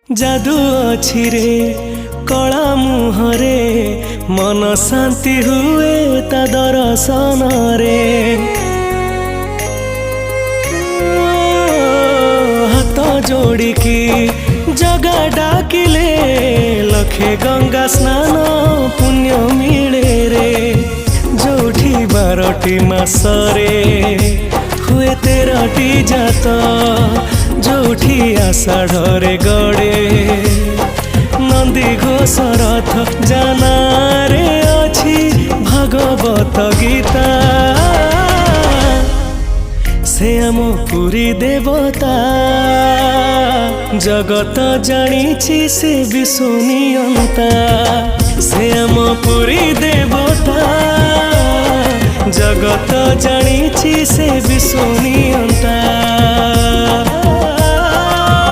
जादू अछि रे कला मुहरे मन शांति हुए ता दर्शन रे। हाथ जोड़िकी जगा डाकिले लखे गंगा स्नान पुण्य मिले रे। जोठी 12टी मासरे हुए 13टी जात जोठी आषाढ़े गड़े नंदी घोष रथ जानारे अछि भागवत गीता। से आम पुरी देवता जगत जानिछि से विश्वनियंता। से आम पुरी देवता जगत जानिछि से विश्वनियंता।